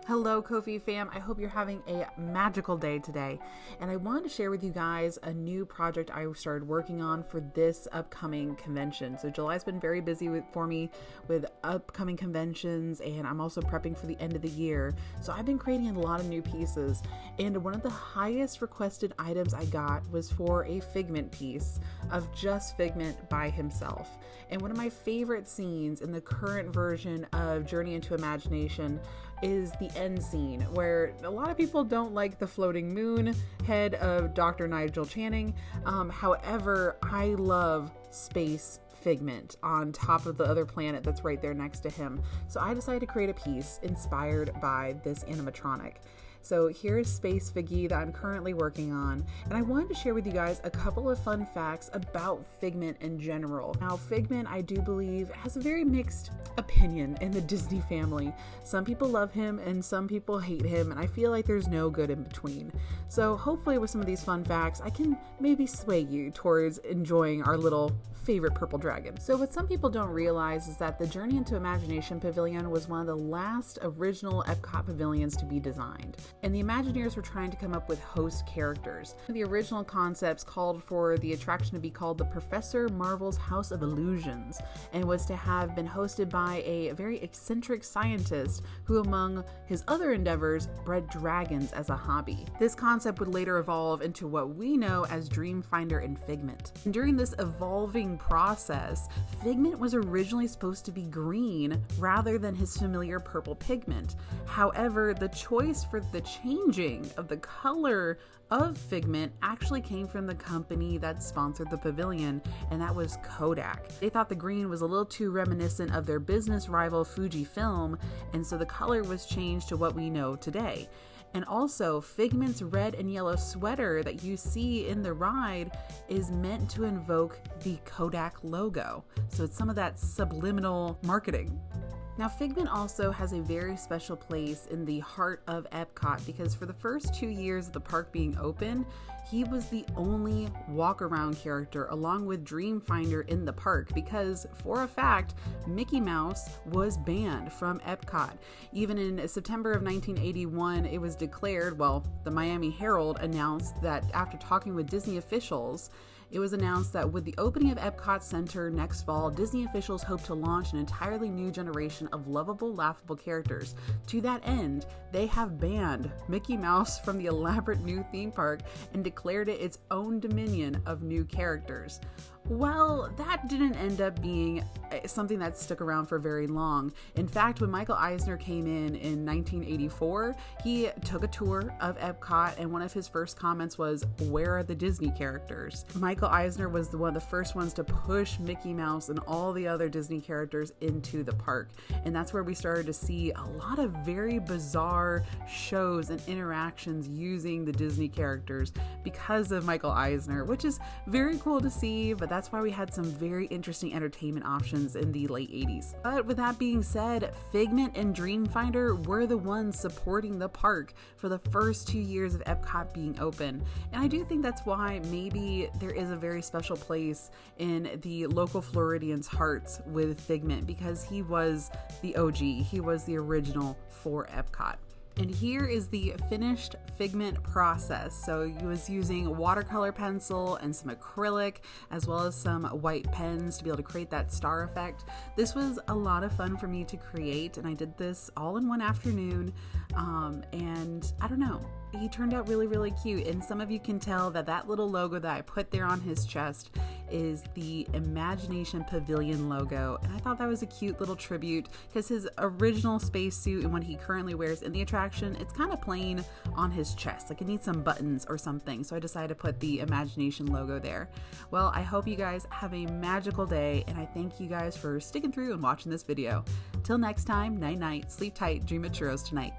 Hello, Ko-fi fam. I hope you're having a magical day today. And I wanted to share with you guys a new project I started working on for this upcoming convention. So July's been very busy for me with upcoming conventions, and I'm also prepping for the end of the year. So I've been creating a lot of new pieces. And one of the highest requested items I got was for a Figment piece of just Figment by himself. And one of my favorite scenes in the current version of Journey into Imagination is the end scene, where a lot of people don't like the floating moon head of Dr. Nigel Channing. However, I love space Figment on top of the other planet that's right there next to him. So I decided to create a piece inspired by this animatronic. So here's Space Figgy that I'm currently working on, and I wanted to share with you guys a couple of fun facts about Figment in general. Now, Figment, I do believe, has a very mixed opinion in the Disney family. Some people love him and some people hate him, and I feel like there's no good in between. So hopefully with some of these fun facts, I can maybe sway you towards enjoying our little favorite purple dragon. So what some people don't realize is that the Journey into Imagination Pavilion was one of the last original Epcot pavilions to be designed. And the Imagineers were trying to come up with host characters. The original concepts called for the attraction to be called the Professor Marvel's House of Illusions, and was to have been hosted by a very eccentric scientist who, among his other endeavors, bred dragons as a hobby. This concept would later evolve into what we know as Dreamfinder and Figment. And during this evolving process, Figment was originally supposed to be green rather than his familiar purple pigment. However, the choice for the changing of the color of Figment actually came from the company that sponsored the pavilion, and that was Kodak. They thought the green was a little too reminiscent of their business rival Fujifilm, and so the color was changed to what we know today. And also, Figment's red and yellow sweater that you see in the ride is meant to invoke the Kodak logo. So it's some of that subliminal marketing. Now, Figment also has a very special place in the heart of Epcot because for the first 2 years of the park being open, he was the only walk-around character along with Dreamfinder in the park because, for a fact, Mickey Mouse was banned from Epcot. Even in September of 1981, it was declared, well, the Miami Herald announced that after talking with Disney officials, it was announced that with the opening of Epcot Center next fall, Disney officials hope to launch an entirely new generation of lovable, laughable characters. To that end, they have banned Mickey Mouse from the elaborate new theme park and declared it its own dominion of new characters. Well, that didn't end up being something that stuck around for very long. In fact, when Michael Eisner came in 1984, he took a tour of Epcot, and one of his first comments was, "Where are the Disney characters?" Michael Eisner was one of the first ones to push Mickey Mouse and all the other Disney characters into the park. And that's where we started to see a lot of very bizarre shows and interactions using the Disney characters because of Michael Eisner, which is very cool to see, but that's why we had some very interesting entertainment options in the late 80s. But with that being said, Figment and Dreamfinder were the ones supporting the park for the first 2 years of Epcot being open. And I do think that's why maybe there is a very special place in the local Floridians' hearts with Figment, because he was the OG, he was the original for Epcot. And here is the finished Figment process. So he was using watercolor pencil and some acrylic, as well as some white pens to be able to create that star effect. This was a lot of fun for me to create, and I did this all in one afternoon. And I don't know, he turned out really, really cute. And some of you can tell that that little logo that I put there on his chest is the Imagination Pavilion logo. And I thought that was a cute little tribute because his original spacesuit and what he currently wears in the attraction, it's kind of plain on his chest. Like it needs some buttons or something. So I decided to put the Imagination logo there. Well, I hope you guys have a magical day, and I thank you guys for sticking through and watching this video. Till next time, night night, sleep tight, dream of churros tonight.